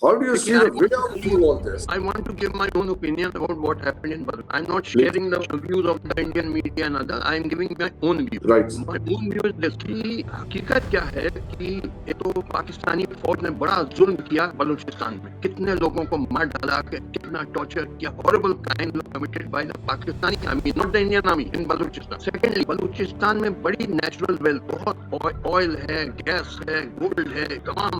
How do you see the way out through all this? I want to give my own opinion about what happened in Baluchistan. I'm not Please. sharing the views of the Indian media and others. I'm giving my own view. Right. My own view is this कि हकीकत क्या है कि ये तो पाकिस्तानी फौज ने बड़ा जुल्म किया बलूचिस्तान में, कितने लोगों को मार डाला, कितना टॉर्चर किया, horrible crime committed by the Pakistani army, not the Indian army in Balochistan. Secondly, Balochistan में बड़ी नेचुरल वेल्थ, बहुत ऑयल है, गैस है, गोल्ड है, तमाम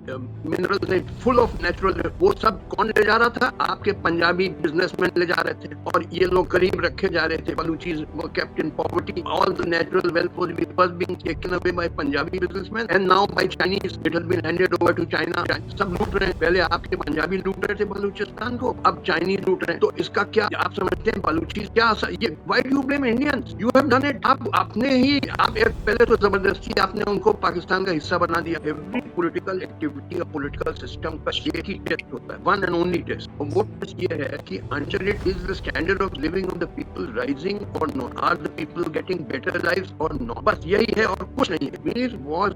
मिनरल्स है, फुल ऑफ नेचुरल. वो सब कौन ले जा रहा था? आपके पंजाबी बिजनेसमैन ले जा रहे थे, और ये लोग गरीब रखे जा रहे थे. Baluchis were kept in poverty. All the natural wealth was being taken away by Punjabi businessman and now by Chinese. It has been handed over to China. सब लूट रहे हैं. पहले आपके पंजाबी लूट रहे थे बलूचिस्तान को, अब चाइनीज लूट रहे हैं. तो इसका क्या आप समझते हैं? बलूचीज क्या ये why do you blame Indians? You have done it. आपने ही पहले तो जबरदस्ती आपने उनको पाकिस्तान का हिस्सा बना दिया. एवरी पॉलिटिकल एक्टिविटी और पॉलिटिकल सिस्टम का एक ही टेस्ट होता है, वन एंड ओनली टेस्ट. और वो टेस्ट ये है कि under it is the standard of living of the people rising और not? Are the people getting better lives और नॉट? बस यही है और कुछ नहीं है. Kashmir was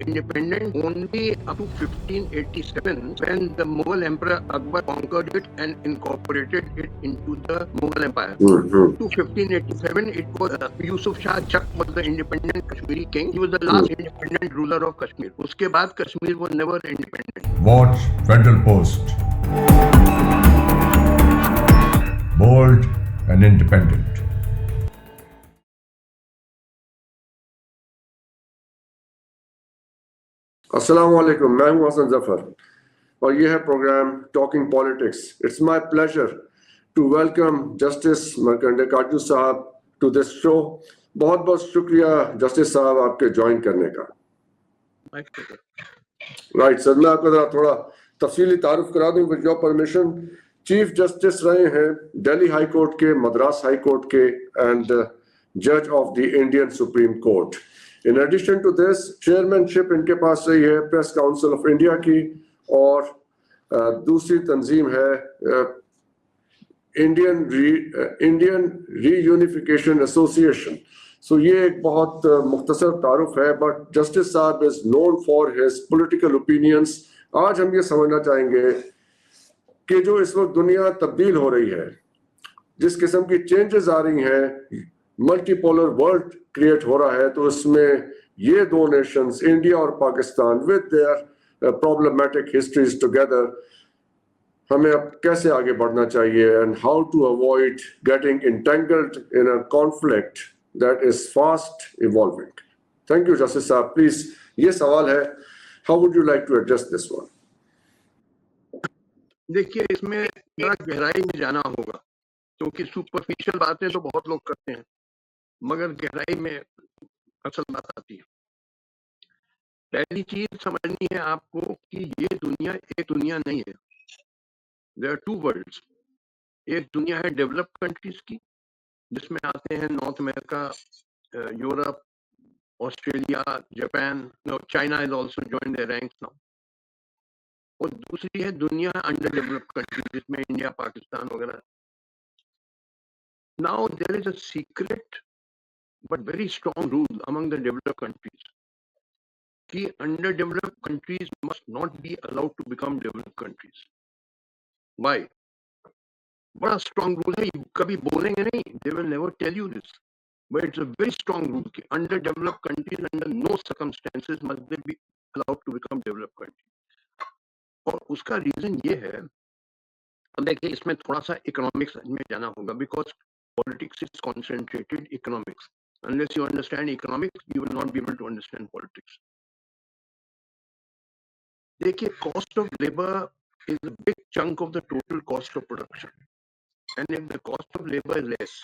independent only up to 1587 when the Mughal Emperor Akbar conquered it and incorporated it into the Mughal Empire. To 1587 it was Yusuf Shah Chak was the independent Kashmiri king. He was the last independent ruler of Kashmir. उसके बाद Kashmir was never independent. Watch Federal Post. Bold and independent. अस्सलाम वालेकुम, मैं हूं हसन जफर और ये है program talking politics. It's my pleasure to welcome justice Markandey Katju साहब टू दिस शो. बहुत बहुत शुक्रिया जस्टिस साहब आपके ज्वाइन करने का. राइट सर, मैं आपको जरा थोड़ा तफसीली तारुफ करा दूं with your permission. Chief justice रहे हैं दिल्ली हाई कोर्ट के, मद्रास हाई कोर्ट के एंड जज of the Indian supreme court. In addition to this, chairmanship इनके पास रही है प्रेस काउंसिल ऑफ इंडिया की, और दूसरी तंजीम है इंडियन रीयूनिफिकेशन एसोसिएशन. सो ये एक बहुत मुख्तसर तारुफ है, बट जस्टिस साहब is known for his political opinions. आज हम ये समझना चाहेंगे कि जो इस वक्त दुनिया तब्दील हो रही है, जिस किस्म की चेंजेस आ रही हैं, मल्टीपोलर वर्ल्ड क्रिएट हो रहा है, तो इसमें ये दो नेशंस इंडिया और Pakistan with their problematic histories together, हमें अब कैसे आगे बढ़ना चाहिए and how to avoid getting entangled in a conflict that is fast evolving. Thank you justice साहब. प्लीज, ये सवाल है, how would you like to address this one? देखिए, इसमें बड़ा गहराई में जाना होगा, क्योंकि सुपरफिशियल बातें तो बहुत लोग करते हैं, मगर गहराई में असल बात आती है. पहली चीज समझनी है आपको कि ये दुनिया एक दुनिया नहीं है. There are two worlds. एक दुनिया है डेवलप्ड कंट्रीज की, जिसमें आते हैं North America, Europe, Australia, Japan, China is also joined their ranks now. और दूसरी है दुनिया अंडर डेवलप्ड कंट्रीज, जिसमें इंडिया, पाकिस्तान वगैरह. Now there is a secret but very strong rule among the developed countries कि underdeveloped countries must not be allowed to become developed countries. Why? बड़ा strong rule है, कभी बोलेंगे नहीं, they will never tell you this, but it's a very strong rule कि underdeveloped countries under no circumstances must they be allowed to become developed countries. और उसका reason ये है, अब देखिए इसमें थोड़ा सा economics में जाना होगा, because politics is concentrated economics. Unless you understand economics, you will not be able to understand politics. देखिए, cost of labor is a big chunk of the total cost of production. And if the cost of labor is less,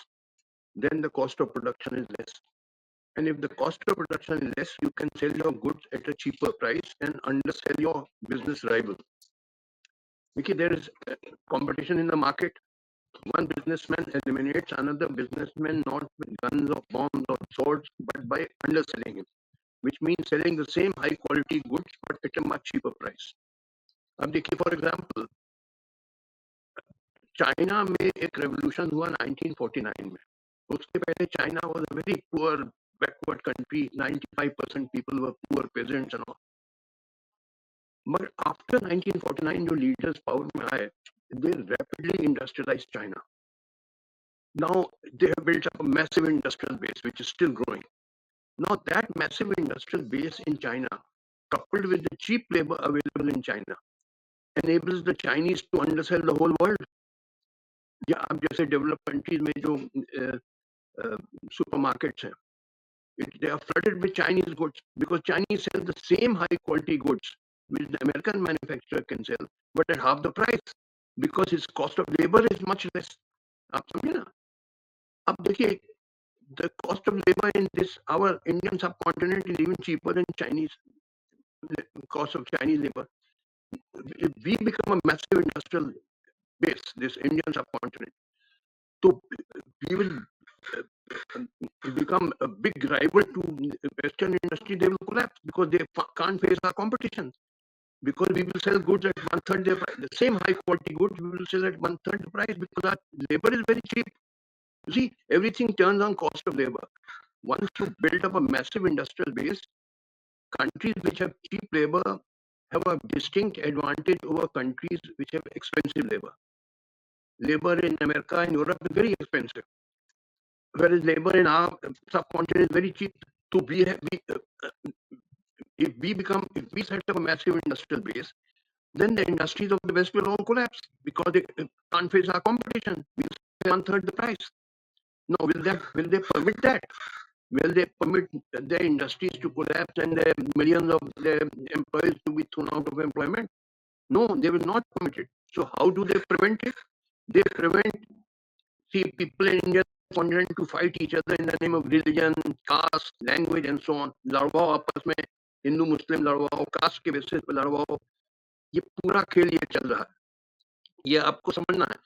then the cost of production is less. And if the cost of production is less, you can sell your goods at a cheaper price and undersell your business rival. Because there is competition in the market. One businessman eliminates another businessman not with guns or bombs or swords, but by underselling him, which means selling the same high quality goods but at a much cheaper price. अब देखिए, for example, China में एक revolution हुआ 1949 में. उसके पहले China was a very poor backward country. 95% people were poor pageants and all. मगर after 1949 जो लीडर्स पावर में आए, they rapidly industrialized China. Now they have built up a massive industrial base which is still growing. Now that massive industrial base in China, coupled with the cheap labor available in China, enables the Chinese to undersell the whole world. या आप जैसे developed countries में जो supermarkets हैं, they are flooded with Chinese goods because Chinese sell the same high quality goods which the American manufacturer can sell, but at half the price because his cost of labor is much less. आप समझे ना? अब देखिए, the cost of labor in this our Indian subcontinent is even cheaper than Chinese cost of Chinese labor. If we become a massive industrial base, this Indian subcontinent, so we will become a big rival to Western industry. They will collapse because they can't face our competition. Because we will sell goods at 1/3 the price. The same high quality goods we will sell at 1/3 the price because our labor is very cheap. You see, everything turns on cost of labor. Once you build up a massive industrial base, countries which have cheap labor have a distinct advantage over countries which have expensive labor. Labor in America and Europe is very expensive, whereas labor in our subcontinent is very cheap. So if we set up a massive industrial base, then the industries of the West will all collapse because they can't face our competition. We'll pay 1/3 the price. Now, will they permit that? Will they permit their industries to collapse and their millions of their employees to be thrown out of employment? No, they will not permit it. So how do they prevent it? They prevent people in India continent to fight each other in the name of religion, caste, language, and so on. लड़वाओ आपस में, हिंदू मुस्लिम लड़वाओ, cast के basis पे लड़वाओ. ये पूरा खेल ये चल रहा है. ये आपको समझना है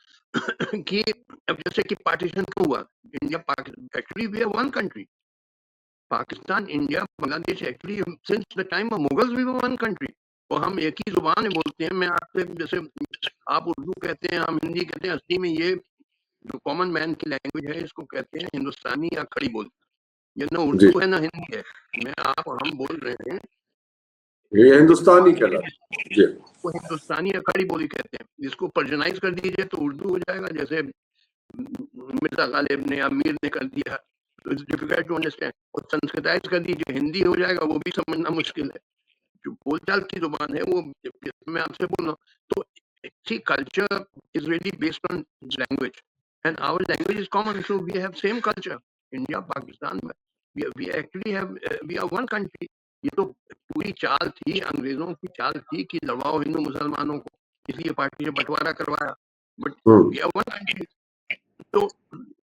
कि अब जैसे कि पार्टीशन क्यों हुआ, India Pakistan, actually we are one country. Pakistan, India, Bangladesh, actually since the time of Mughals we were one country. और हम एक ही जुबान में बोलते हैं. मैं आपसे जैसे आप उर्दू कहते हैं, हम हिंदी कहते हैं, असली में ये जो कॉमन मैन की लैंग्वेज है इसको कहते हैं हिंदुस्तानी या खड़ी बोली. ये ना उर्दू है ना हिंदी है. मैं आप और हम बोल रहे हैं, ये हिंदुस्तानी कहलाता है. वो हिंदुस्तानी या खड़ी बोली कहते हैं. इसको पर्जनाइज कर दीजिए तो उर्दू हो जाएगा, जैसे मिर्जा गालिब ने या मीर ने कर दिया, तो इट्स डिफिकल्ट टू अंडरस्टैंड. और संस्कृताइज कर दीजिए, हिंदी हो जाएगा, वो भी समझना मुश्किल है. जो बोलचाल की जुबान है वो मैं आपसे बोल रहा हूँ. तो see, culture is really based on language, and our language is common, so we have same culture. India, Pakistan, we actually have we are one country. ये तो पूरी चाल थी, अंग्रेजों की चाल थी कि लड़वाओ हिंदू मुसलमानों को, इसलिए पार्टी ने बंटवारा करवाया. But we are one country. So,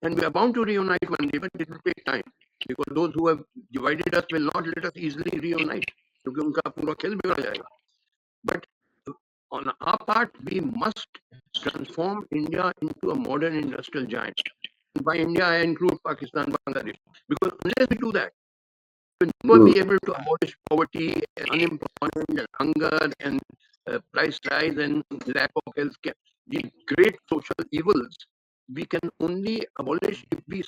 and we are bound to reunite one day, but it will take time because those who have divided us will not let us easily reunite, क्योंकि उनका पूरा खेल बिगड़ जाएगा. But on our part, we must transform India into a modern industrial giant. By India, I include Pakistan, Bangladesh, because unless we do that, we will never be able to abolish poverty, unemployment, and hunger, and price rise, and lack of health care. The great social evils we can only abolish if we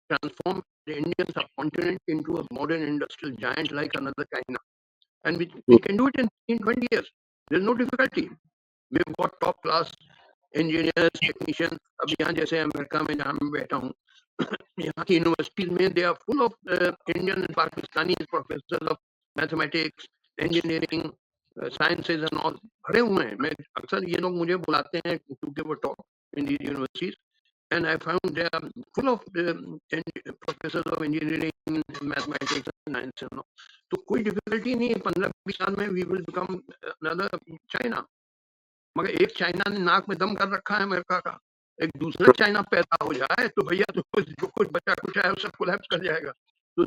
transform the Indian subcontinent into a modern industrial giant like another China. And we can do it in 20 years. There's no difficulty. We've got top class engineers, technicians. अब यहाँ जैसे America में जहाँ मैं बैठा हूँ, यहाँ की यूनिवर्सिटीज में they are full of Indian and Pakistani professors of mathematics, engineering, sciences and all भरे हुए हैं. मैं अक्सर ये लोग मुझे बुलाते हैं क्योंकि वो top in these universities, and I found they are full of professors of engineering, mathematics, and science and all. तो कोई डिफिकल्टी नहीं है. 15-20 साल में we will become another China. मगर एक चाइना ने नाक में दम कर रखा है अमेरिका का, एक दूसरा चाइना पैदा हो जाए तो भैया तो जो कुछ बचा कुछ है सब कोलैप्स कर जाएगा. तो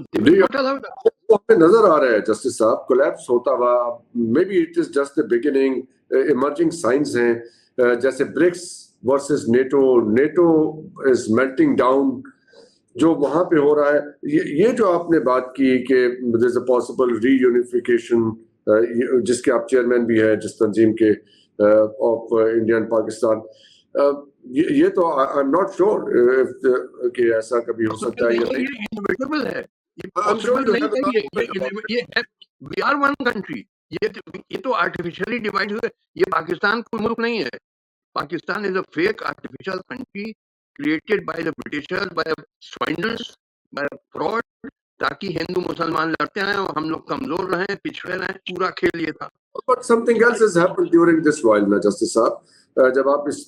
हमें नजर आ रहा है जस्टिस साहब कोलैप्स होता हुआ. May be it is just the beginning. Emerging science हैं जैसे BRICS versus NATO is melting down. जो वहां पे हो रहा है, ये जो आपने बात की कि there is a possible reunification, जिसके आप चेयरमैन भी है जिस तंजीम के ऑफ इंडिया एंड पाकिस्तान, ये तो आई एम नॉट श्योर कि ऐसा कभी हो सकता है. ये इनविटेबल है. We are one country. ये तो आर्टिफिशियली डिवाइड हुए। ये पाकिस्तान कोई मुल्क नहीं है। Pakistan is a fake artificial country created by the Britishers, by swindlers, by fraud, ताकि हिंदू मुसलमान लड़ते रहें और हम लोग कमजोर रहें, पिछड़े रहें। पूरा खेल ये था। But something else has happened during this while ना जस्टिस साहब, जब आप इस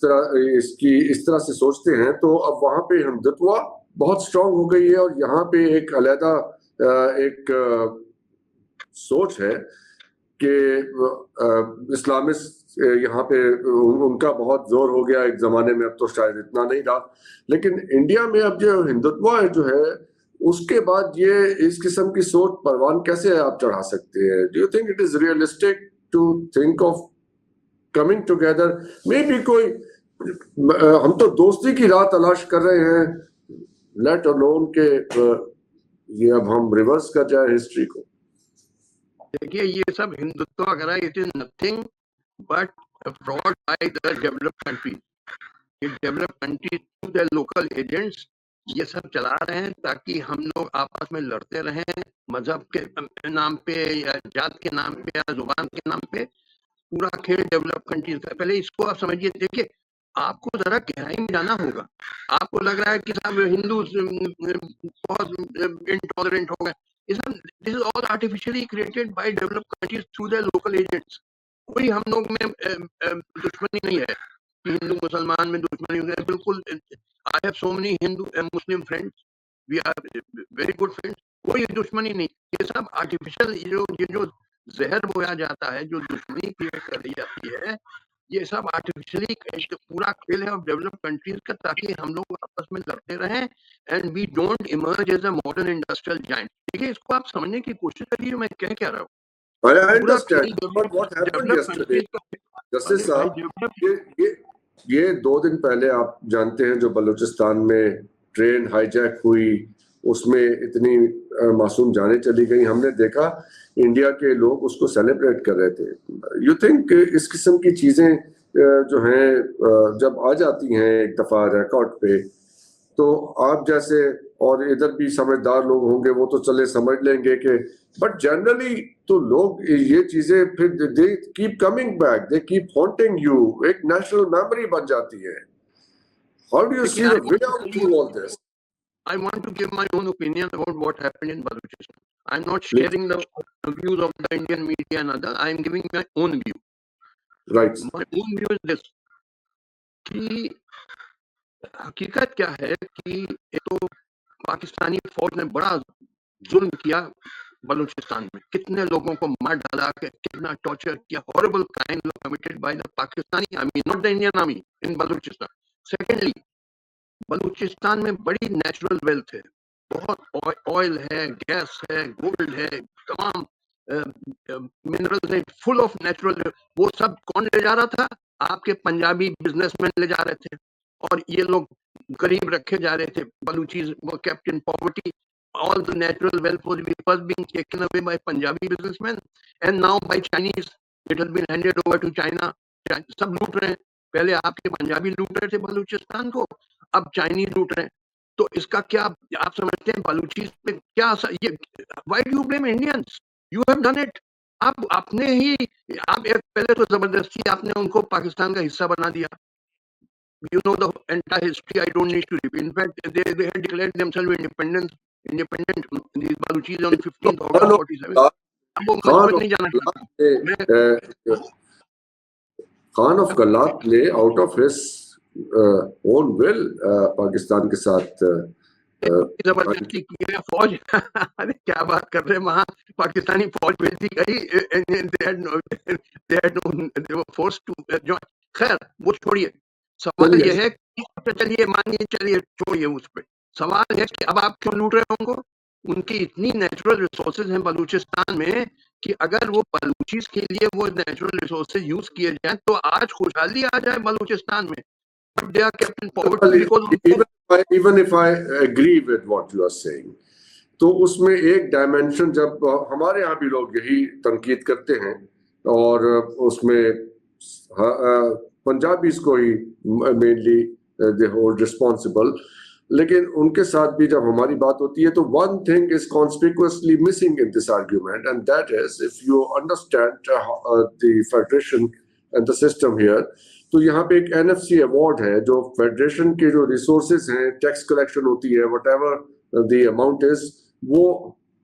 तरह से सोचते हैं तो अब वहां पे हिंदुत्व बहुत स्ट्रांग हो गई है और यहाँ पे एक अलग एक सोच है कि इस्लामिस्ट यहाँ पे उनका बहुत जोर हो गया एक जमाने में, अब तो शायद इतना नहीं रहा। लेकिन इंडिया में अब जो हिंदुत्व है जो है उसके बाद ये इस किस्म की सोच परवान कैसे आप चढ़ा सकते हैं? Do you think it is realistic to think of coming together? May be कोई हम तो दोस्ती की राह तलाश कर रहे हैं, लेट अलोन के ये अब हम रिवर्स कर जाए हिस्ट्री को। देखिए, ये सब हिंदुत्व वगैरह it is nothing but fraud by the developed country. ये developed country through the local agents ये सब चला रहे हैं ताकि हम लोग आपस में लड़ते रहें, मजहब के नाम पे या जात के नाम पे या जुबान के नाम पे। पूरा खेल डेवलप कंट्रीज का। पहले इसको आप समझिए। देखिए, आपको जरा गहराई में जाना होगा। आपको लग रहा है कि साहब हिंदू बहुत इंटॉलरेंट हो गए। This is all artificially created by developed countries through the local agents. कोई हम लोग में दुश्मनी नहीं है कि हिंदू मुसलमान में दुश्मनी है। बिल्कुल, I have so many Hindu and Muslim friends, we are very good friends. कोई दुश्मनी नहीं। ये सब आर्टिफिशियल जो जहर बोया जाता है, जो दुश्मनी क्रिएट कर दी जाती है, ये सब आर्टिफिशियली पूरा खेल है ऑफ डेवलप्ड कंट्रीज का, ताकि हम लोग आपस में लड़ते रहें and we don't emerge as a modern industrial giant. ठीक है, इसको आप समझने की कोशिश करिए मैं कह क्या रहा हूँ। I understand, but what happened yesterday, justice साहब, ये 2 दिन पहले आप जानते हैं जो बलूचिस्तान में ट्रेन हाईजैक हुई, उसमें इतनी मासूम जानें चली गई। हमने देखा इंडिया के लोग उसको सेलिब्रेट कर रहे थे। यू थिंक इस किस्म की चीजें जो हैं जब आ जाती हैं एक दफा रिकॉर्ड पे, तो आप जैसे और इधर भी समझदार लोग होंगे वो तो चले समझ लेंगे कि, बट जनरली तो लोग ये चीजें फिर they keep coming back, they keep haunting you, एक नेशनल मेमोरी बन जाती है। How do you see the way out through all this? I want to give my own opinion about what happened in Balochistan. I'm not sharing the views of the Indian media and others. I am giving my own view. Right. My own view is this कि हकीकत क्या है कि एक तो पाकिस्तानी फौज ने बड़ा जुल्म किया बलूचिस्तान में। कितने लोगों को मार डाला, कितना टॉर्चर किया, horrible crime committed by the Pakistani army, not the Indian army, in Balochistan. Secondly, Balochistan में बड़ी नेचुरल वेल्थ है, बहुत ऑयल है, गैस है, गोल्ड है, तमाम मिनरल्स है, फुल ऑफ नेचुरल। वो सब कौन ले जा रहा था? आपके पंजाबी बिजनेसमैन ले जा रहे थे, और ये लोग गरीब रखे जा रहे थे। बलूचीज वो kept in poverty. All the natural wealth was first being taken away by Punjabi businessmen and now by Chinese. It has been handed over to China. सब लूट रहे हैं। पहले आपके पंजाबी लूट रहे थे बलूचिस्तान को, अब चाइनीज लूट रहे हैं। तो इसका क्या आप समझते हैं बलूची पे क्या असर? ये why do you blame Indians? You have done it. आप आपने ही आप एक पहले तो जबरदस्ती आपने उनको पाकिस्तान का हिस्सा बना दिया। You know the entire history. I don't need to repeat. In fact, they had declared themselves independent. These Baluchis on 15th August 47. अब वो मजबूत नहीं जाना चाहता। खान ऑफ गलात ने out of his own will Pakistan के साथ जबरदस्ती की है फौज। अरे क्या बात कर रहे हैं, वहां पाकिस्तानी फौज भेजी गई। they were forced to join। खैर वो छोड़िए, सवाल यह है कि चलिए मानिए, चलिए छोड़िए उस पे। सवाल है कि अब आप क्यों लूट रहे होंगे? उनकी इतनी नेचुरल रिसोर्सेज हैं बलूचिस्तान में कि अगर वो बलूचिस के लिए वो नेचुरल रिसोर्सेज यूज किए जाए तो आज खुशहाली आ जाए बलूचिस्तान में। But they are kept in poverty because even if I agree with what you are saying, तो उसमें एक डायमेंशन जब हमारे यहाँ भी लोग यही तनकीद करते हैं और उसमें पंजाबीज को ही मेनली दे होल्ड रिस्पॉन्सिबल। लेकिन उनके साथ भी जब हमारी बात होती है तो one thing is conspicuously missing in this argument, and that is if you understand the federation and the system here, तो यहाँ पे एक NFC अवार्ड है जो फेडरेशन के जो रिसोर्सेज हैं, टैक्स कलेक्शन होती है, whatever the amount is, वो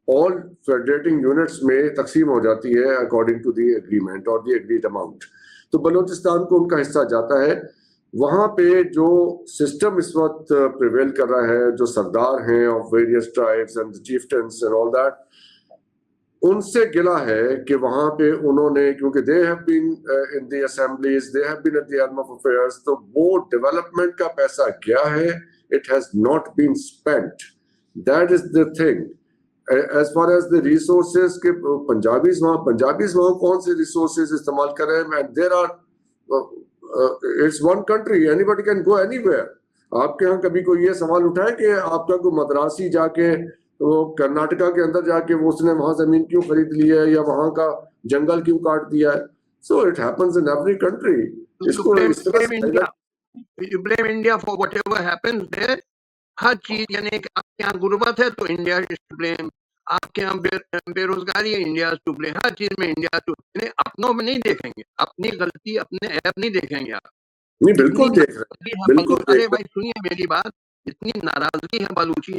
all फेडरेटिंग यूनिट्स में तकसीम हो जाती है अकॉर्डिंग टू द एग्रीमेंट और द एग्रीड अमाउंट। तो बलूचिस्तान को उनका हिस्सा जाता है। वहां पे जो सिस्टम इस वक्त प्रिवेल कर रहा है, जो सरदार हैं of various tribes and the chieftains and all that, उनसे गिला है कि वहां पे उन्होंने, क्योंकि they have been in the assemblies, they have been at the helm of affairs, तो वो डेवलपमेंट का पैसा क्या है, it has not been spent. That is the thing. As far as the resources के पंजाबीज वहां कौन से रिसोर्सेज इस्तेमाल कर रहे हैं? There are it's one country, anybody can go anywhere. आपके यहाँ कभी कोई ये सवाल उठाए कि आपका कोई मद्रासी जाके वो कर्नाटका के अंदर जाके वो उसने वहां जमीन क्यों खरीद ली है या वहां का जंगल क्यों काट दिया है? So it happens in every country. इसको इस तरह you blame India for whatever happens there. हर चीज, यानी कि आपके यहाँ गुर्बत है तो इंडिया इज टू ब्लेम, आपके यहाँ बेरोजगारी है, इंडिया इज टू ब्लेम, हर चीज में इंडिया टू। अपनों में नहीं देखेंगे, अपनी गलती अपने ऐप नहीं देखेंगे आप। नहीं, बिल्कुल देख रहे हैं, बिल्कुल। अरे भाई सुनिए मेरी बात, इतनी नाराजगी है बलूची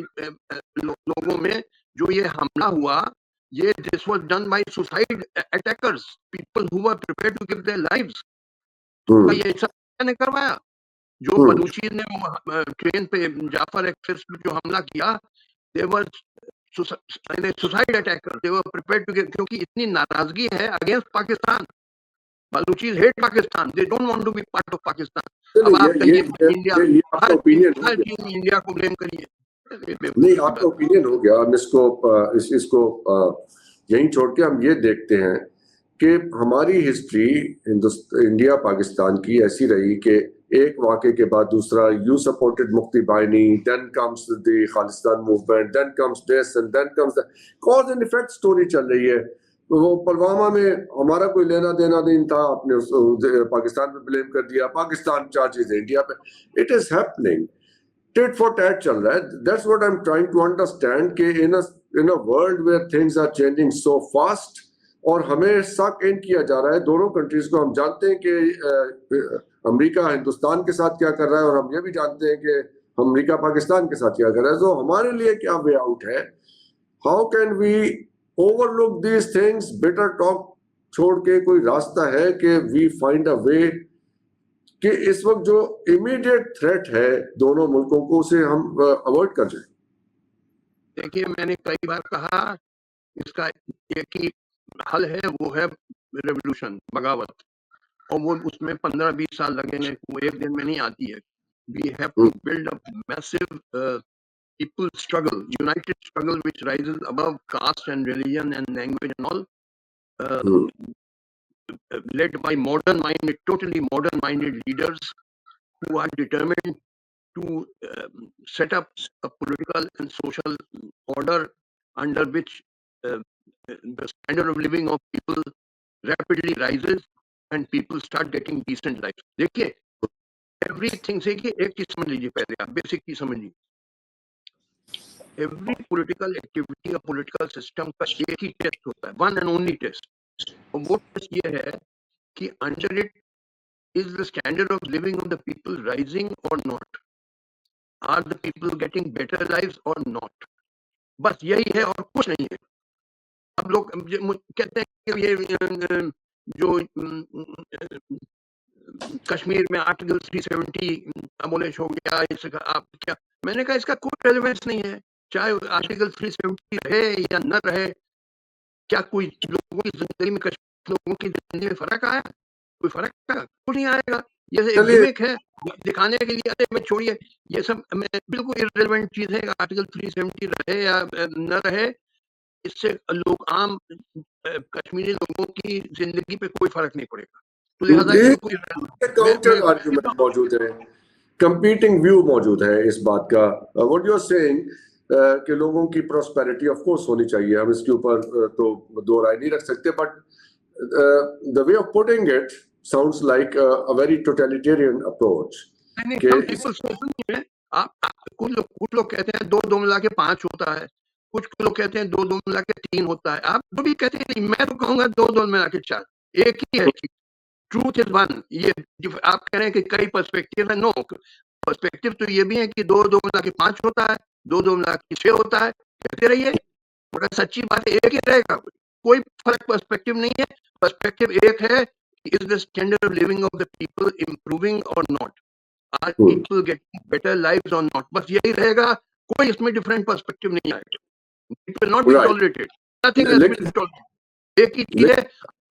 लोगों में जो ये हमला हुआ, ये this was done by suicide attackers, people who were prepared to give their lives. ये सब मैंने करवाया। जो बलूची ने ट्रेन पे जाफर एक्सप्रेस पे जो हमला किया, they were suicide attacker, they were prepared to give, क्योंकि इतनी नाराजगी है against Pakistan. Baluchis hate Pakistan. They don't want to be part of Pakistan. अब आप कहिए इंडिया, हर चीज में इंडिया को ब्लेम करिए। नहीं, आपका ओपिनियन हो गया। हम इसको यहीं छोड़ के हम ये देखते हैं कि हमारी हिस्ट्री इंडिया पाकिस्तान की ऐसी रही कि एक वाक़े के बाद दूसरा, यू सपोर्टेड मुफ्ती बाइनी, then comes the Khalistan movement, then comes this and then comes that, cause and effect story चल रही है। वो पुलवामा में हमारा कोई लेना देना नहीं था, आपने पाकिस्तान पे ब्लेम कर दिया, पाकिस्तान चार्जेस इंडिया पे। It is happening, tit for tat चल रहा है। That's what I am trying to understand कि in a world where things are changing so fast, और हमें सक इन किया जा रहा है दोनों कंट्रीज को। हम जानते हैं कि अमेरिका हिंदुस्तान के साथ क्या कर रहा है, और हम ये भी जानते हैं कि अमेरिका पाकिस्तान के साथ क्या कर रहा है। तो हमारे लिए क्या वे आउट है? How can we overlook these things? bitter talk छोड़ के कोई रास्ता है कि we find a way कि इस वक्त जो immediate threat है दोनों मुल्कों को, उसे हम अवॉइड कर जाए? देखिए, मैंने कई बार कहा इसका एक ही हल है, वो है रेवोल्यूशन, बगावत, और वो उसमें 15-20 साल लगेंगे, वो एक दिन में नहीं आती है। We have to build a massive people struggle, united struggle which rises above caste and religion and language and all, led by totally modern-minded leaders who are determined to set up a political and social order under which the standard of living of people rapidly rises and people start getting decent lives. देखिए, everything से कि एक चीज समझ लीजिए, पहले आप basic चीज समझ लीजिए। Every political activity or political system का एक ही टेस्ट होता है, one and only test, और वो टेस्ट ये है कि under it is the standard of living of the people rising or not, are the people getting better lives or not, बस यही है और कुछ नहीं है। अब लोग कहते हैं कि ये जो कश्मीर में आर्टिकल 370 अबोलिश हो गया, इसका आप क्या, मैंने कहा इसका कोई रेलेवेंस नहीं है, चाहे आर्टिकल 370 रहे या न रहे। क्या कोई लोगों की जिंदगी में, लोगों की जिंदगी में फर्क आया? कोई फर्क आया? कुछ नहीं आएगा। ये गिमिक है दिखाने के लिए। अरे मैं छोड़िए, ये सब बिल्कुल इररिलेवेंट चीज है, आर्टिकल 370 रहे या न रहे, इससे लोग, आम कश्मीरी लोगों की जिंदगी पे कोई फर्क नहीं पड़ेगा। तो लिहाजा काउंटर आर्गुमेंट मौजूद है, कंपीटिंग व्यू मौजूद है इस बात का। व्हाट यू आर सेइंग कि लोगों की प्रोस्पेरिटी ऑफ कोर्स होनी चाहिए, हम इसके ऊपर तो दो राय नहीं रख सकते, but the way of putting it sounds like a very totalitarian approach. कुछ लोग कहते हैं 2 2 मिला के 5 होता है, कुछ लोग कहते हैं 2 2 मिला के 3 होता है। आप जो भी कहते हैं नहीं, मैं तो कहूँगा 2 2 मिला के 4, एक ही है चीज़। Truth is one. ये जो आप कह रहे हैं कि कई पर्सपेक्टिव है, नो, पर्सपेक्टिव तो ये भी है कि 2 2 मिला के 5 होता है, 2 2 मिला के 6 होता है, कहते रहिए, मगर सच्ची बात है एक ही रहेगा। कोई फर्क पर्सपेक्टिव नहीं है। पर्सपेक्टिव एक है, is the standard of living of the people improving और not, are Hmm. People getting better lives और नॉट, बस यही रहेगा। कोई इसमें डिफरेंट पर्सपेक्टिव नहीं आएगा। It will not be Right. Tolerated, nothing else will लेकिन बी टॉलरेटेड। एक ही चीज है,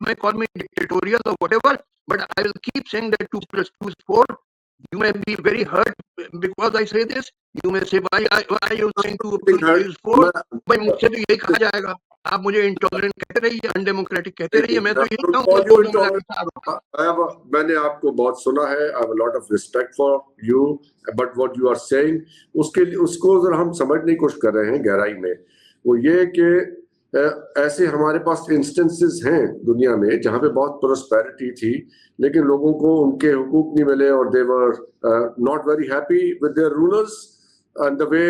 may call me dictatorial or whatever, but I will keep saying that 2 + 2 is 4. You may be very hurt because I say this. You may say, why are you saying 2 + 2 is 4? भाई मुझसे तो यही कहा जाएगा। आप मुझे इंटॉलरेंट कहते रहिए, अनडेमोक्रेटिक कहते रहिए, मैं तो यही कहूँगा 2 2 मिला के 4 होगा। मैंने आपको बहुत सुना है, I have a lot of respect for you, but what you are saying, उसको जरा हम समझने की कोशिश कर रहे हैं गहराई में। वो ये कि ऐसे हमारे पास इंस्टेंसेस हैं दुनिया में जहां पे बहुत प्रोस्पेरिटी थी, लेकिन लोगों को उनके हुकूक नहीं मिले और they were not very happy with their rulers and the way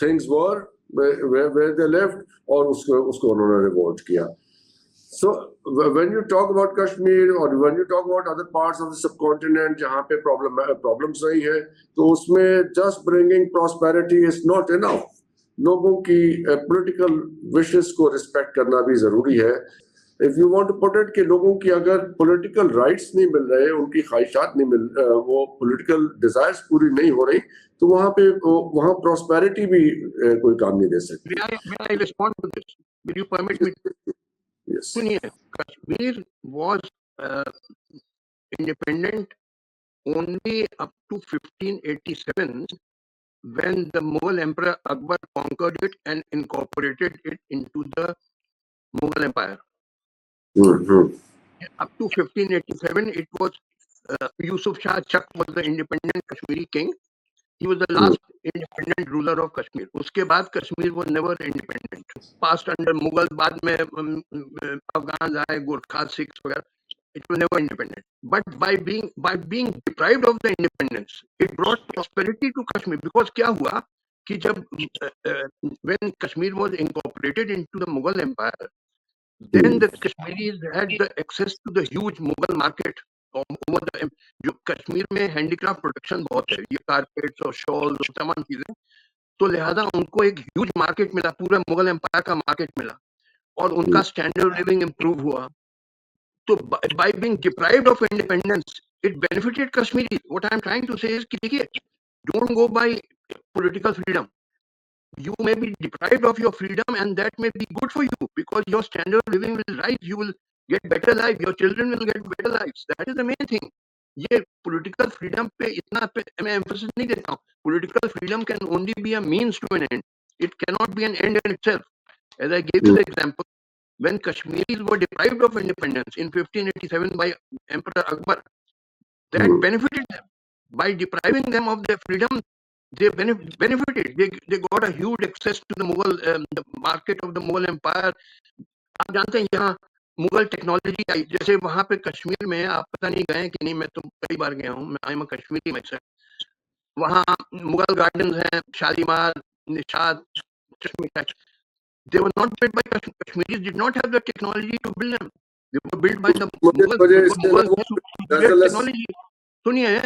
things were where they lived, और उसको उन्होंने रिवोल्ट किया। So when you talk about Kashmir or when you talk about other parts of the subcontinent जहाँ पे problems नहीं है, तो उसमें just bringing prosperity is not enough. लोगों की political wishes को respect करना भी जरूरी है। If you want to put it कि लोगों की अगर political rights नहीं मिल रहे, उनकी ख्वाहिशात नहीं वो political desires पूरी नहीं हो रही, तो वहाँ prosperity भी कोई काम नहीं दे सकती। May I respond to this? Will you permit me? Yes. सुनिए, Kashmir was independent only up to 1587 when the Mughal Emperor Akbar conquered it and incorporated it into the Mughal Empire. Mm-hmm. Up to 1587, it was Yusuf Shah Chak was the independent Kashmiri king. He was the last independent ruler of Kashmir. उसके बाद Kashmir was never independent. Passed under Mughal, बाद में Afghans आए, Gurkha, Sikhs वगैरह. It was never independent. But by being deprived of the independence, it brought prosperity to Kashmir. Because क्या हुआ कि जब when Kashmir was incorporated into the Mughal Empire, then the Kashmiris had the access to the huge Mughal market. over the जो कश्मीर में handicraft production बहुत है, ये carpets और शॉल्स और तमाम चीजें, तो लिहाजा उनको एक ह्यूज मार्केट मिला, पूरा मुगल एम्पायर का मार्केट मिला, और उनका स्टैंडर्ड लिविंग इंप्रूव हुआ। तो by being deprived of independence, it benefited Kashmiri. What I am trying to say is कि देखिए, don't go by political freedom. You may be deprived of your freedom and that may be good for you because your standard of living will rise. You will get better life. Your children will get better lives. That is the main thing. ये political freedom पे इतना मैं emphasis नहीं देता हूँ. Political freedom can only be a means to an end. It cannot be an end in itself. As I gave you the example, when Kashmiris were deprived of independence in 1587 by Emperor Akbar, that benefited them. By depriving them of their freedom, they benefited. They got a huge access to the Mughal, the market of the Mughal Empire. आप जानते हैं यहाँ Mughal technology आई, जैसे वहां पे कश्मीर में आप पता नहीं गए कि नहीं, मैं तो कई बार गया हूँ, आई एम कश्मीरी मैसेज। वहाँ मुगल गार्डन्स हैं, शालीमार, निशात, चश्मे, they were not built by Kashmiris, did not have the technology to build them. They were built by the Mughals technology. सुनिए,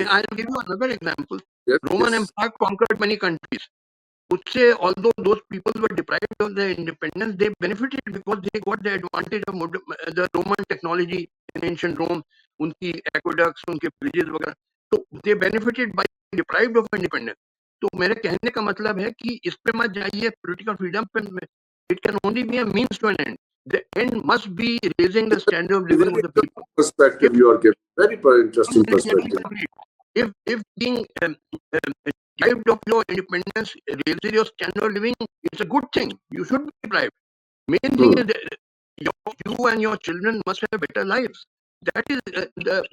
I'll give you another example. Roman Empire conquered many countries. उससे although those people were deprived of their independence, they benefited because they got the advantage of the Roman technology in ancient Rome, उनकी aqueducts, उनके bridges वगैरह, तो they benefited by deprived of independence. तो मेरे कहने का मतलब है कि इस पे मत जाइए political freedom पे. It can only be a means to an end. The end must be raising the standard of living of the people. Perspective you are giving, very interesting perspective. If being deprived of your independence raises your standard of living, it's a good thing. You should be deprived. Main thing is that you and your children must have better lives. That is the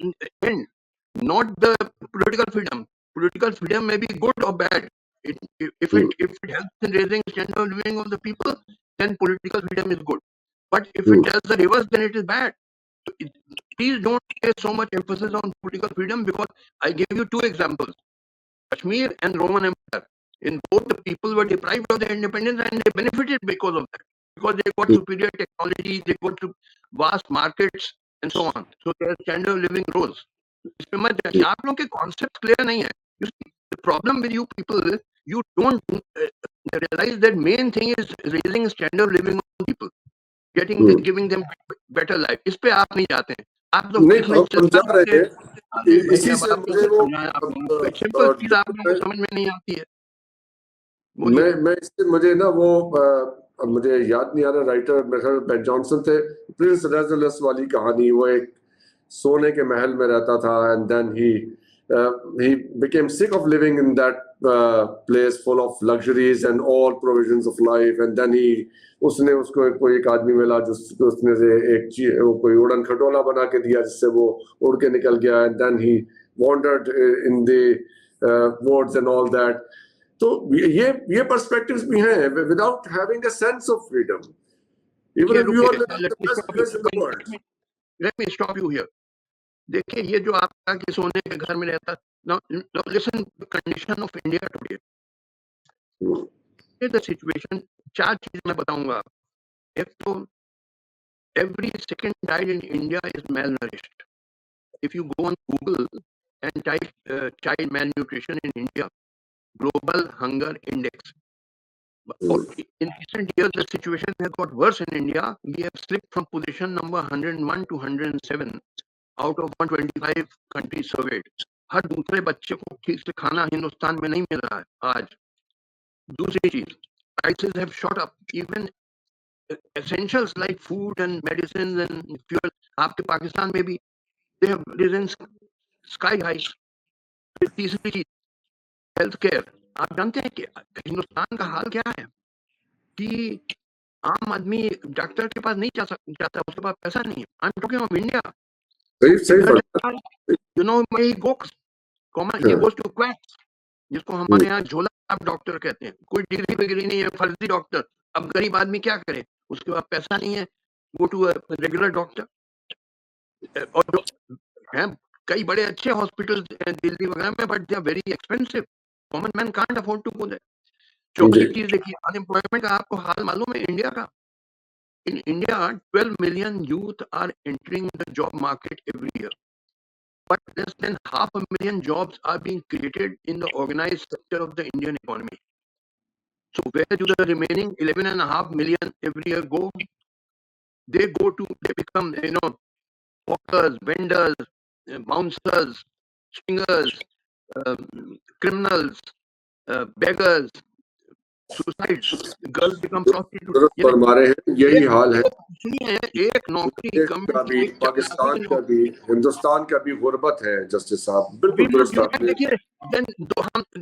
end, not the political freedom. Political freedom may be good or bad. If it helps in raising standard of living of the people, then political freedom is good. But if it does the reverse, then it is bad. Please don't place so much emphasis on political freedom, because I gave you two examples. Kashmir and Roman Empire. In both, the people were deprived of their independence and they benefited because of that. Because they got superior technology, they got to vast markets and so on. So their standard of living rose. इसमें मत जाइए, आप लोगों के concepts clear नहीं है. You see, the problem with you people, you don't realize that main thing is raising standard of living of people, giving them better life. इस पे आप नहीं जाते हैं. आप लोग नहीं, इसमें हम जा रहे हैं। अरे भाई, इसी अब से आप मुझे कैसे वो समझाएं आप लोगों को? एक सिंपल चीज आप लोगों को समझ में नहीं आती है. बोलिए. मैं इससे मुझे ना वो अब मुझे याद नहीं आ रहा, राइटर मेरे ख्याल बेन जॉनसन थे, प्रिंस रेजुलस वाली कहानी, वो एक सोने के महल में रहता था and then he became sick of living in that place full of luxuries and all provisions of life, and then उसने उसको कोई एक आदमी मिला जिसको उसने से एक चीज कोई उड़न खटोला बना के दिया जिससे वो उड़ के निकल गया, and then he wandered in the woods and all that. तो ये पर्सपेक्टिव्स भी हैं without having a sense of freedom, even if you are living the best place in the world. Let me stop you here. देखिए, ये जो आपका कि सोने के घर में रहता, now listen the condition of India today. The situation, चार चीज मैं बताऊंगा. एक तो every second child in India is malnourished. If you go on Google and type child malnutrition in India, global hunger index. In recent years, the situation has got worse in India. We have slipped from position number 101 to 107 out of 125 countries surveyed. हर दूसरे बच्चे को ठीक से खाना हिंदुस्तान में नहीं मिल रहा है आज. दूसरी चीज, prices have shot up. Even essentials like food and medicines and fuel, आपके पाकिस्तान में भी they have risen sky high. तीसरी चीज, हेल्थ केयर. आप जानते हैं कि हिंदुस्तान का हाल क्या है कि आम आदमी डॉक्टर के पास नहीं जाता, उसके पास पैसा नहीं है. I am talking of India. You know, he goes to quacks, जिसको हमारे यहाँ झोला डॉक्टर कहते हैं. कोई डिग्री वगैरह नहीं है, फर्जी डॉक्टर. अब गरीब आदमी क्या करे, उसके पास पैसा नहीं है, गो टू रेगुलर डॉक्टर. और हैं कई बड़े अच्छे हॉस्पिटल दिल्ली वगैरह में, but they are very expensive. Common man can't afford to go there. चौथी चीज देखिए, अनएम्प्लॉयमेंट का आपको हाल मालूम है इंडिया का. In India, 12 million youth are entering the job market every year, but less than 500,000 jobs are being created in the organized sector of the Indian economy. So where do the remaining 11.5 million every year go? They become, hawkers, vendors, bouncers, swingers, criminals, beggars, suicides. Girls become prostitutes. हमारे यही हाल है. सुनिए, एक नौकरी का भी, पाकिस्तान का भी, हिंदुस्तान का भी गुर्बत है. जस्टिस साहब बिल्कुल दुरुस्त आपने.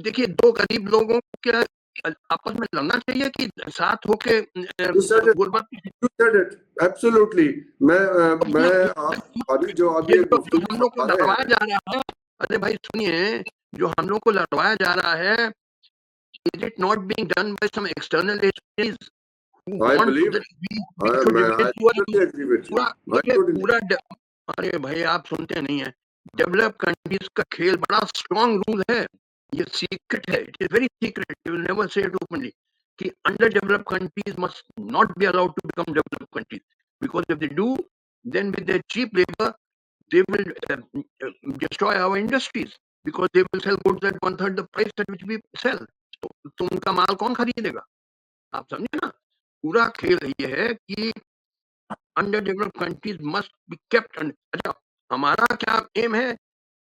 देखिए, दो गरीब लोगों के आपस में लड़ना चाहिए कि साथ होके गुर्बत. एब्सोल्युटली. मैं अभी जो हम लोग को लड़वाया जा रहा है. अरे भाई सुनिए, जो हम लोग को लड़वाया जा रहा है, is it not being done by some external agencies who want that we agree with you. अरे भाई आप सुनते नहीं है. डेवलप कंट्रीज का खेल बड़ा स्ट्रॉन्ग रूल है. ये सीक्रेट है. It is very secret. You will never say it openly कि under developed countries must not be allowed to become developed countries, because if they do, then with their cheap labor they will destroy our industries, because they will sell goods at 1/3 the price at which we sell. तो उनका माल कौन खरीदेगा? आप समझे ना. पूरा खेल ये है कि under developed countries must be kept. अच्छा, हमारा क्या एम है?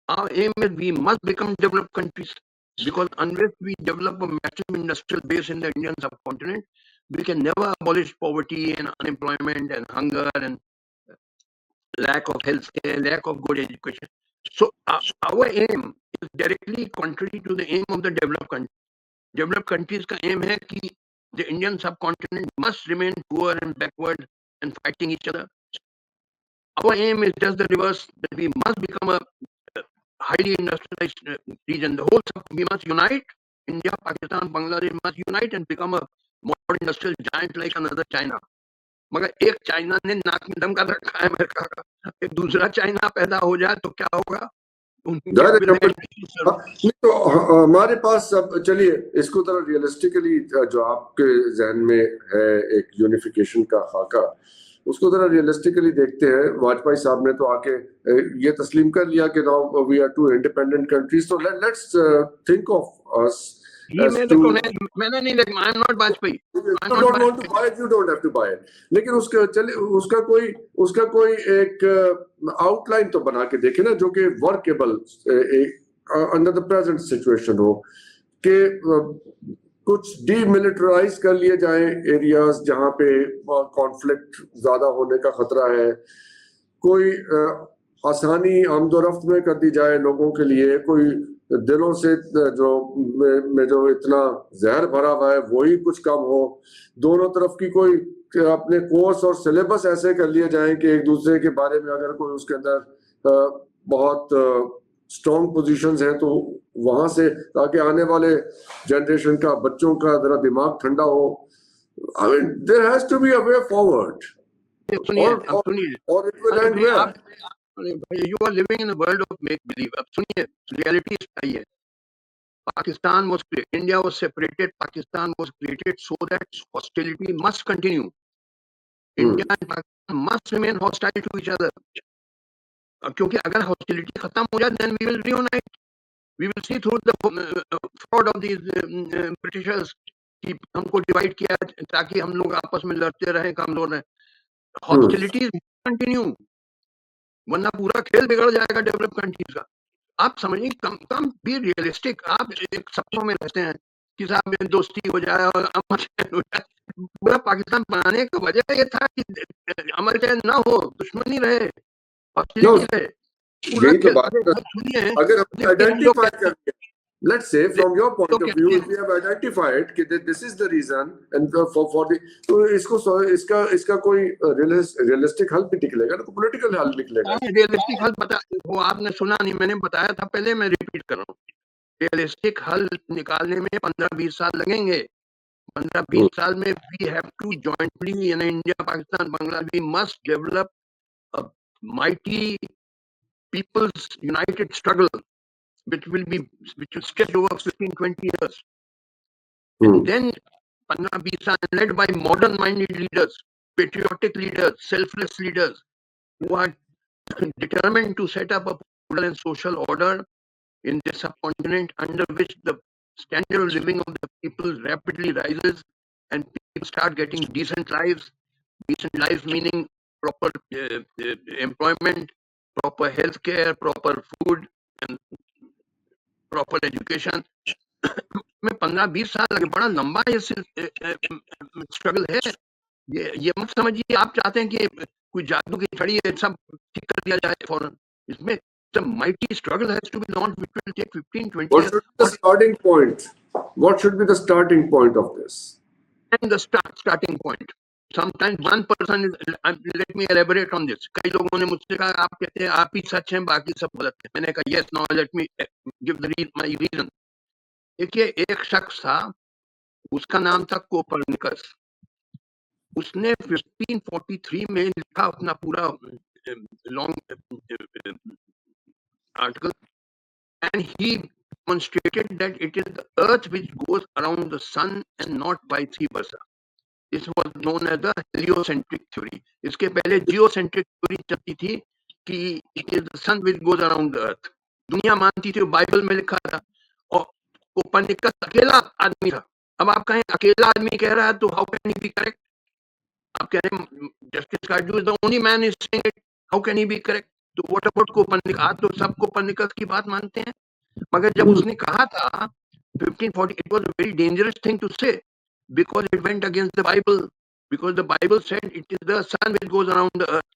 Our aim is we must become developed countries, because unless we develop a massive industrial base in the Indian subcontinent, we can never abolish poverty and unemployment and hunger and lack of health care, lack of good education. So our aim is directly contrary to the aim of the developed countries. Developed countries का aim है कि the Indian subcontinent must remain poor and backward and fighting each other. Our aim is just the reverse, that we must become a highly industrialized region. The whole we must unite. India, Pakistan, Bangladesh must unite and become a modern industrial giant like another China. मगर एक China ने नाक में दम कर रखा है America का. एक दूसरा चाइना पैदा हो जाए तो क्या होगा? उनके Direct will they competition। हाँ, नहीं तो हमारे पास अब चलिए इसको तरह रियलिस्टिकली जो आपके जहन में है एक यूनिफिकेशन का खाका, उसको जरा रियलिस्टिकली देखते हैं। वाजपेयी साहब ने तो आके ये तस्लीम कर लिया कि now we are two independent countries, तो लेट्स थिंक ऑफ अस ही एज मेरे टू, को नहीं, मैंने नहीं लिखा, I am not Vajpayee, I am you not don't want to Vajpayee. buy it, you don't have to buy it, लेकिन उसका चलिए उसका कोई एक आउटलाइन तो बना के देखे ना जो कि workable under the present situation हो, कि कुछ डीमिलिटराइज कर लिए जाएं एरियाज जहां पे कॉन्फ्लिक्ट ज्यादा होने का खतरा है, कोई आसानी आमदोरफ्त में कर दी जाए लोगों के लिए, कोई दिलों से जो में जो इतना जहर भरा हुआ है वही कुछ कम हो, दोनों तरफ की कोई अपने कोर्स और सिलेबस ऐसे कर लिए जाएं कि एक दूसरे के बारे में अगर कोई उसके अंदर बहुत स्ट्रॉन्ग पोजीशंस हैं तो वहां से, ताकि आने वाले जनरेशन का बच्चों का जरा दिमाग ठंडा हो। I mean there has to be a way forward, सुनिए, अब सुनिए, और इट विल एंड भाई वेयर। आप, अरे भाई you are living in a world of make believe. अब सुनिए, रियलिटी चाहिए। Pakistan was created, India was separated, Pakistan was created so that hostility must continue. India and Pakistan must remain hostile to each other. क्योंकि अगर hostility खत्म हो जाए, then we will reunite. We will see through the fraud of these Britishers कि हमको divide किया ताकि हम लोग आपस में लड़ते रहें, कमजोर रहें। Hostility continue, वरना पूरा खेल बिगड़ जाएगा डेवलप कंट्रीज का। आप समझिए, कम बी रियलिस्टिक। आप एक सपनों में रहते हैं कि साहब में दोस्ती हो जाए और अमर चैन हो जाए। पूरा पाकिस्तान बनाने का वजह ये था कि अमर चैन ना हो, दुश्मनी रहे, हॉस्टिलिटी रहे। पूरा यही तो खेल बात है। सुनिए, अगर हम आइडेंटिफाई करके, let's say from your point लोग of view, कहते if we have identified कि this is the reason and for the, तो इसका कोई रियलिस्टिक हल भी निकलेगा ना, पॉलिटिकल हल निकलेगा। हैं रियलिस्टिक हल बता, वो आपने सुना नहीं, मैंने बताया था पहले, मैं रिपीट कर रहा हूँ। रियलिस्टिक हल निकालने में 15-20 साल लगेंगे। 15-20 साल में we have to jointly in India, Pakistan, Bangladesh, we must develop a mighty people's united struggle which will stretch over 15-20 years. And then 15-20 साल led by modern minded leaders, patriotic leaders, selfless leaders who are determined to set up a political and social order in this subcontinent under which the standard of living of the people rapidly rises and people start getting decent lives meaning proper employment, proper health care, proper food and proper education. में 15-20 साल लगे, बड़ा लंबा ये struggle है। ये मत समझिए आप चाहते हैं कि कोई जादू की छड़ी है सब ठीक कर दिया जाए फौरन। इसमें the mighty struggle has to be launched, which will take 15-20 What years. should be the starting point? What should be the starting point of this? And the starting point. Sometimes one person is, let me elaborate on this. कई लोगों ने मुझसे कहा आप कहते हैं आप ही सच हैं बाकी सब गलत हैं। मैंने कहा yes, now let me give my reason. देखिए, एक शख्स था, उसका नाम था कोपरनिकस। उसने 1543 में लिखा अपना पूरा long article, and he demonstrated that it is the earth which goes around the sun and not vice versa. This was known as the heliocentric theory. इसके पहले geocentric theory चलती थी कि it is the sun which goes around the earth. दुनिया मानती थी, Bible में लिखा था, और कोपरनिकस अकेला आदमी था। अब आप कहें अकेला आदमी कह रहा है तो how can he be correct? आप कह रहे हैं Justice Kaju is the only man is saying it, how can he be correct? तो what about कोपरनिकस? आज तो सब कोपरनिकस की बात मानते हैं, मगर जब उसने कहा था 1540, it was a very dangerous thing to say because it went against the Bible, because the Bible said it is the sun which goes around the earth.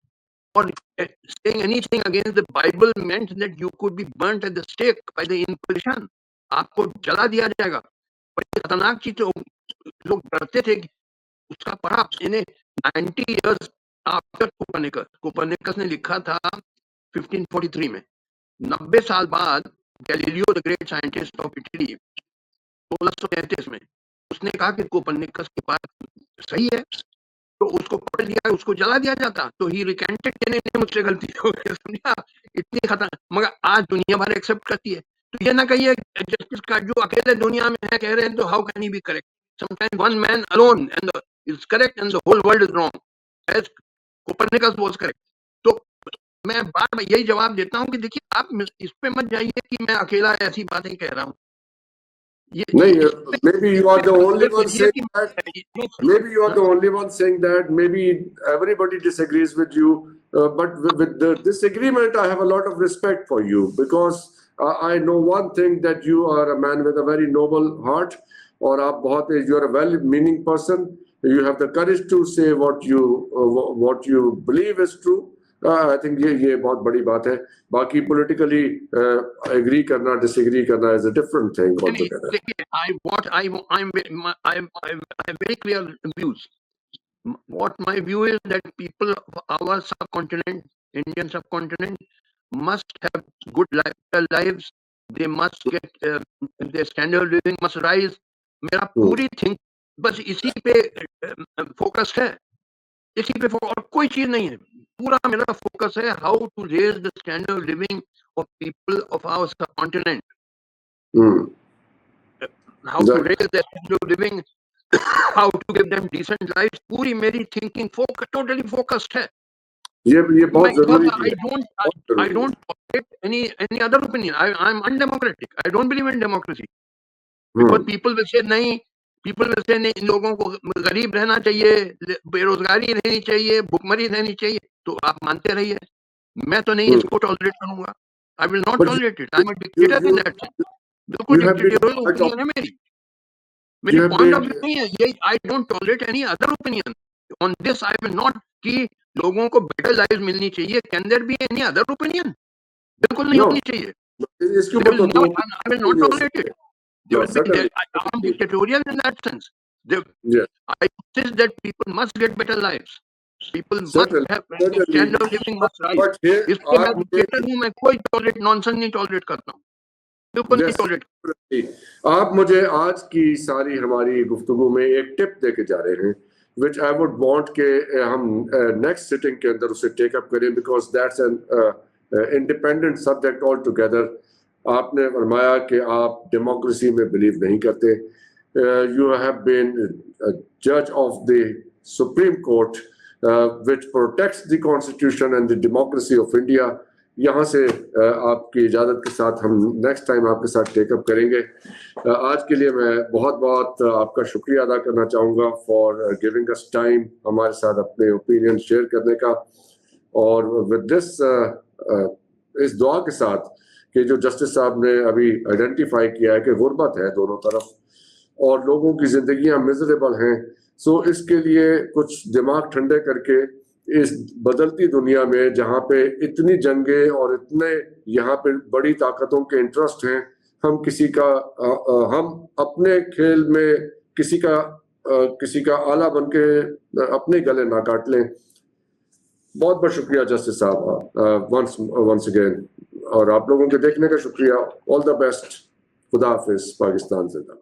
Or saying anything against the Bible meant that you could be burnt at the stake by the Inquisition. आपको जला दिया जाएगा। बड़ी खतरनाक चीज, तो लोग डरते थे कि उसका पढ़ा इन्हें 90 years आफ्टर कोपरनिकस ने लिखा था 1543 में। 90 साल बाद Galileo the great scientist of Italy 1633 में उसने कहा कि कोपरनिकस की बात सही है, तो उसको पकड़ लिया, उसको जला दिया जाता, तो ही रिकेंटेड कि नहीं मुझसे गलती हो गई, समझा? इतनी खतर, मगर आज दुनिया भर एक्सेप्ट करती है। तो ये ना कहिए जस्टिस का जो अकेले दुनिया में है कह रहे हैं, तो how can he be correct? Sometimes one man alone and is correct and the whole world is wrong, as Copernicus was correct. तो मैं बार बार यही जवाब देता हूँ कि देखिए आप इस पे मत जाइए कि मैं अकेला ऐसी बातें कह रहा हूँ। नहीं, maybe you are the only one saying कि that. Maybe you are the only one saying that. Maybe everybody disagrees with you. But with the disagreement, I have a lot of respect for you because I know one thing that you are a man with a very noble heart. और आप बहुत you are a well-meaning person. You have the courage to say what you believe is true. I think ये बहुत बड़ी बात है. बाकी politically agree करना, disagree करना is a different thing altogether. I have very clear views. What my view is that people of our subcontinent, Indian subcontinent, must have good lives. They must get their standard of living must rise. मेरा पूरी think बस इसी पे focus है, इसी पे और कोई चीज नहीं है। पूरा मेरा फोकस है how to raise the standard of living of people of our subcontinent, how to raise the standard of living, how to give them decent life. पूरी मेरी थिंकिंग टोटली फोकस्ड है। ये बहुत जरूरी है। I don't tolerate any other opinion. I'm undemocratic. I don't believe in democracy. Because people will say नहीं, इन लोगों को गरीब रहना चाहिए, बेरोजगारी रहनी चाहिए, भुखमरी रहनी चाहिए, तो आप मानते रहिए, मैं तो नहीं इसको टॉलरेट करूंगा। I will not tolerate it. I'm a dictator in that sense. बिल्कुल dictatorial opinion है मेरी पॉइंट ऑफ व्यू नहीं है ये। I don't tolerate any other opinion. On this I will not कि लोगों को बेटर लाइफ मिलनी चाहिए। Can there be any other opinion? बिल्कुल नहीं होनी चाहिए। I will not tolerate it. I'm dictatorial in that sense. I insist that people must get better lives. People must have standard of living must rise. इसको मैं dictator हूँ, मैं कोई tolerate nonsense नहीं tolerate करता हूँ, बिल्कुल नहीं tolerate। आप मुझे आज की सारी हमारी गुफ्तगू में एक टिप देके जा रहे हैं, which I would want के हम next sitting के अंदर उसे take up करें, because that's an independent subject altogether. आपने फरमाया कि आप डेमोक्रेसी में बिलीव नहीं करते। यू हैव बीन जज of the supreme court which protects the constitution and the democracy of India. यहाँ से आपकी इजाज़त के साथ हम नेक्स्ट टाइम आपके साथ टेकअप करेंगे। आज के लिए मैं बहुत बहुत आपका शुक्रिया अदा करना चाहूँगा फॉर गिविंग अस टाइम, हमारे साथ अपने ओपिनियन शेयर करने का। और विद दिस इस दुआ के साथ कि जो जस्टिस साहब ने अभी आइडेंटिफाई किया है कि गुर्बत है दोनों तरफ और लोगों की जिंदगियां मिजरेबल हैं, सो इसके लिए कुछ दिमाग ठंडे करके इस बदलती दुनिया में जहाँ पे इतनी जंगें और इतने यहाँ पे बड़ी ताकतों के इंटरेस्ट हैं, हम अपने खेल में किसी का आला बन के अपने गले ना काट लें। बहुत बहुत शुक्रिया जस्टिस साहब वंस अगेन, और आप लोगों के देखने का शुक्रिया। All the best. खुदा हाफिज। पाकिस्तान जिंदाबाद।